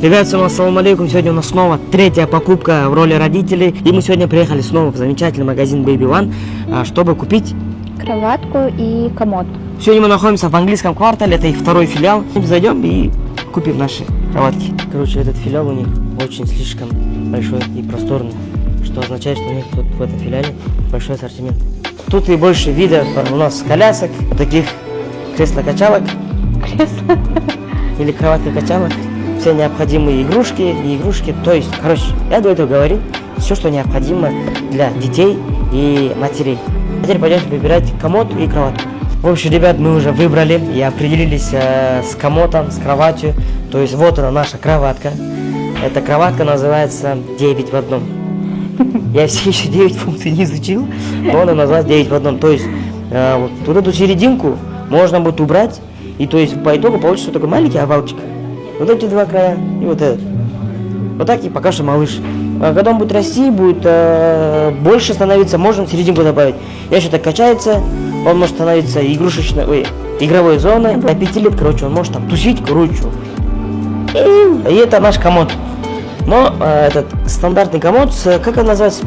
Ребят, всем ассаламу алейкум. Сегодня у нас снова третья покупка в роли родителей. И мы сегодня приехали снова в замечательный магазин Baby One, чтобы купить кроватку и комод. Сегодня мы находимся в английском квартале, это их второй филиал. Зайдем и купим наши кроватки. Короче, этот филиал у них очень слишком большой и просторный, что означает, что у них тут в этом филиале большой ассортимент. Тут и больше видов у нас колясок, таких кресло-качалок. Кресло. Или кроватка-качалок. Все необходимые игрушки, то есть, короче, я до этого говорил, все, что необходимо для детей и матерей. Теперь пойдемте выбирать комод и кроватку. В общем, ребят, мы уже выбрали и определились с комодом, с кроватью. То есть, вот она наша кроватка. Эта кроватка называется 9 в одном. Я все еще 9 функций не изучил, но она называется 9 в одном. То есть, вот эту серединку можно будет убрать, и то есть, по итогу получится такой маленький овалчик. Вот эти два края и вот этот. Вот так и пока что малыш. А когда он будет расти, будет больше становиться, можно серединку добавить. Если так качается, он может становиться игровой зоной. До 5 лет, короче, он может там тусить, короче. И это наш комод. Но этот стандартный комод, как он называется,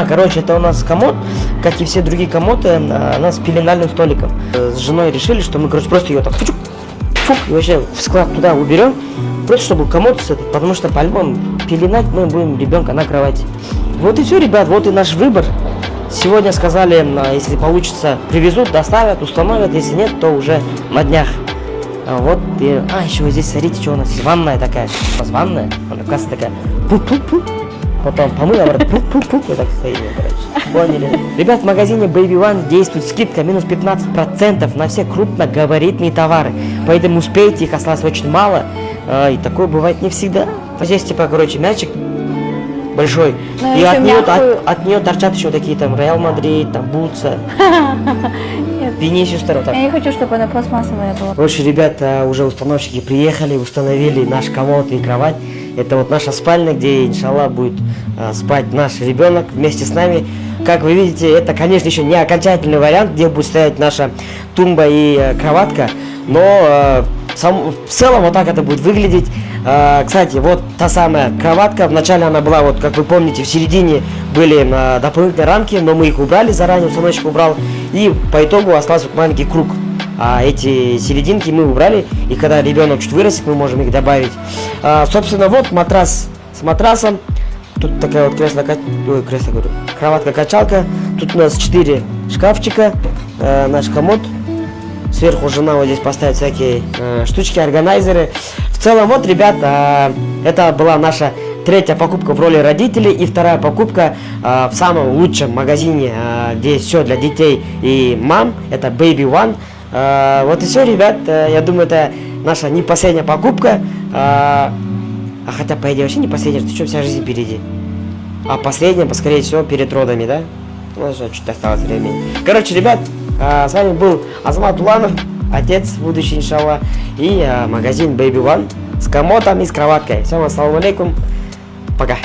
короче, это у нас комод, как и все другие комоды, она с пеленальным столиком. С женой решили, что мы, короче, просто ее так и вообще в склад туда уберем, просто чтобы комод, потому что по-любому пеленать мы будем ребенка на кровати. Вот и все, ребят, вот и наш выбор. Сегодня сказали, если получится, привезут, доставят, установят, если нет, то уже на днях. Вот, еще вот здесь, смотрите, что у нас есть, ванная такая, у нас ванная, она, кажется, такая, пуп-пуп-пуп. Потом помыла, пуп-пуп-пуп, вот так стоит, короче. Поняли? Ребят, в магазине Baby One действует скидка минус 15% на все крупногабаритные товары. Поэтому успейте, их осталось очень мало. И такое бывает не всегда. Вот здесь, типа, короче, мячик большой. Но и от нее торчат еще такие там Реал Мадрид, там Буца. Винисиус второй. Я не хочу, чтобы она пластмассовая была. Короче, ребята, уже установщики приехали, установили наш комод и кровать. Это вот наша спальня, где, иншаллах, будет спать наш ребенок вместе с нами. Как вы видите, это, конечно, еще не окончательный вариант, где будет стоять наша тумба и кроватка. Но в целом вот так это будет выглядеть. Кстати, вот та самая кроватка. Вначале она была, вот как вы помните, в середине были дополнительные рамки, но мы их убрали заранее, установщик убрал. И по итогу остался маленький круг. А эти серединки мы убрали, и когда ребенок чуть вырастет, мы можем их добавить. Собственно, вот матрас с матрасом. Тут такая вот кроватка-качалка. Тут у нас 4 шкафчика, наш комод. Сверху жена вот здесь поставит всякие штучки, органайзеры. В целом, вот, ребят, это была наша третья покупка в роли родителей и вторая покупка в самом лучшем магазине, где есть все для детей и мам. Это Baby One. Вот и все, ребят. Я думаю, это наша не последняя покупка. Хотя, по идее, вообще не последняя. Ты что, вся жизнь впереди. А последняя, скорее всего, перед родами, да? Ну, чуть осталось времени. Короче, ребят, с вами был Азамат Уланов, отец будущий, иншаллах. И магазин Baby One с комодом и с кроваткой. Всем ассаламу алейкум. Пока.